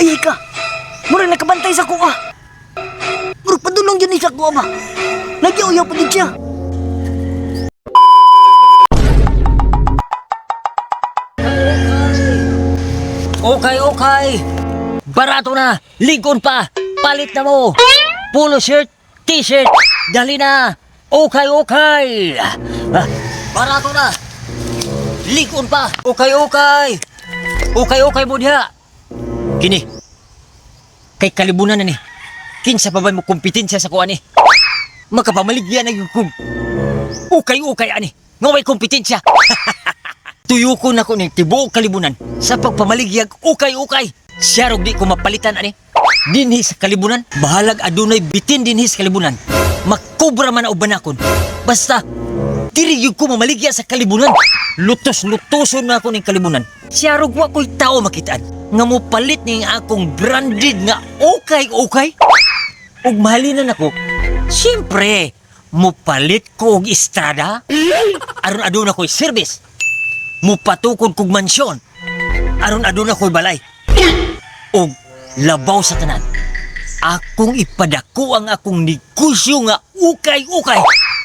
Ay ka. Mura nakabantay sa kuha. Mura padulong dyan sa kuha ba? Nagyaw-yaw pa din siya. Okay. Barato na. Lincoln pa. Palit na mo. Polo shirt, t-shirt. Dali na. Okay. Barato na. Lincoln pa. Okay mo diha. Kini. Kay kalibunan na ni. Kinsa pa ba mo kompetensya sa kuha ni? Makapamaligyan na yung kung. Okay ani. Nga may kompetensya. Tuyuko na ko ni tibuok kalibunan sa pagpamaligyag ukay. Siya rog di ko mapalitan ani. Dinhi sa kalibunan, bahalag adunay bitin dinhi sa kalibunan. Makobra man ang ubanakon. Basta diri gyud ko mamaligya sa kalibunan. Lutos-lutoson na ako ning kalibunan. Siya rog wa ko'y tao makitaan nga mo palit ning akong branded nga ukay. Ug mahalinan ako. Siyempre, mo palit ko og estrada. Aron aduna ko'y service. Mupatukod kog mansyon. Aron aduna ko'y balay. Og labaw sa tanan. Akong ipadako ang akong negosyo nga ukay.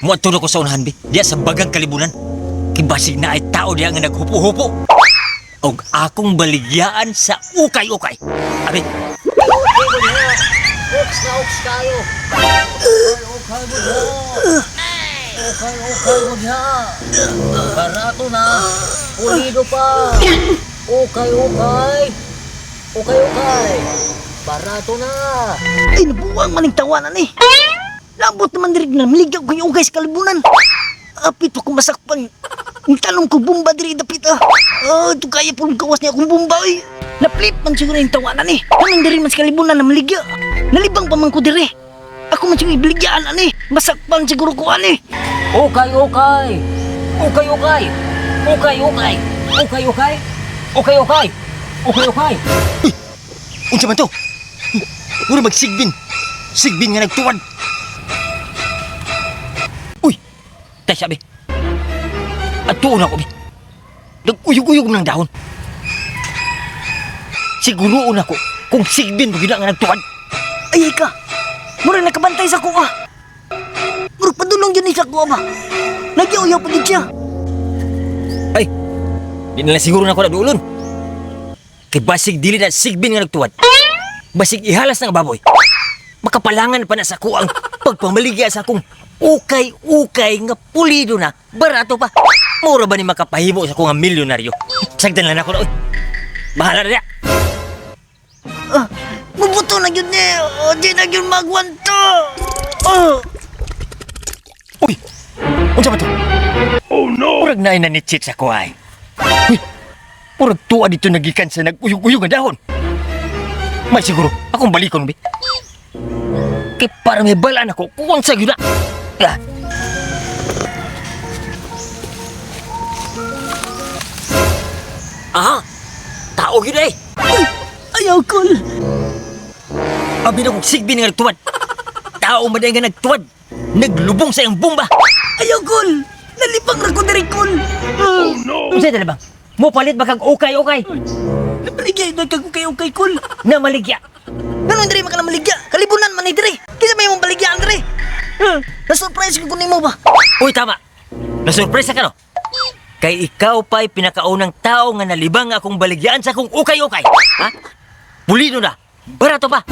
Muadto ko sa unahan bi. Diya sa bagang kalibunan. Kibasig na ay tao diya nga naghupo-hupo. Og akong baligyaan sa ukay. Abi. Oks kayo. Okay mo diha. Barato na. Pulido pa. Okay. Barato na. Ay nabuwang maning tawanan eh. Labot naman diri na maligaw ko yung ugay sa kalibunan. Apit pa kung masakpan. Ang talong ko bumba diri dapit ah. Ito kaya po gawas niya akong bumba eh. Naplip man siguro yung tawanan eh. Kaming diri man sa kalibunan na maligya. Nalibang pa man ko diri. Ako man siguro ibiligyan ani. Masakpan siguro ko ani. Okay. Unsa man to? Mura magsigbin. Sigbin nga nagtuwad. Uy! Tayo sabi. At tuon ako, bi. Nag-uyog-uyog ng dahon. Siguroon ako kung sigbin mo nga nagtuwad. Ay ka. Mura nakabantay sa kuha. Mura padulong dyan sa kuha ba? Nagyaw-yaw pa din siya. Ay! Di na lang siguro na ako nagduulon. Kay basig dili na sigbin nga nagtuwad. Basig ihalas ng baboy. Makapalangan pa na sa kuang pagpamaligya sa akong ukay nga pulido na. Barato pa. Mura ba ni makapahimo sa akong milyonaryo? Sagdan lang ako na, uy. Bahala na niya. Mabuto na yun eh. Di na yun magwanto. Uy! Unsa ba to? Oh no! Murag na inanitsit sa kuhay. Uy! Murag tuwa dito nagikan sa nag-uyog-uyog nga dahon. May siguro, akong balikon, bi. Kaya para may balaan ako, kung sa yun na. Aha! Tao yun eh! Ayaw ko. Abi na kong sigbin nga nagtuwad. Tao maday nga nagtuwad. Naglubong sa iyang bomba. Ayaw ko. Nalipang ra ko diri ko. Oh no! Unsay na ba? Mo palit ba kag ukay? Napaligya ito kag ukay ko. Na maligya. Ganun diri maka na maligya. Kalibunan man ni diri. Kisa may mong baligyaan diri. Na-surprise ko nimo ba? Uy, tama. Nasurpresa ka no? Kay ikaw pa'y pinakaunang tao nga nalibang akong baligyaan sa akong ukay. Ha? Pulido na. Barato pa.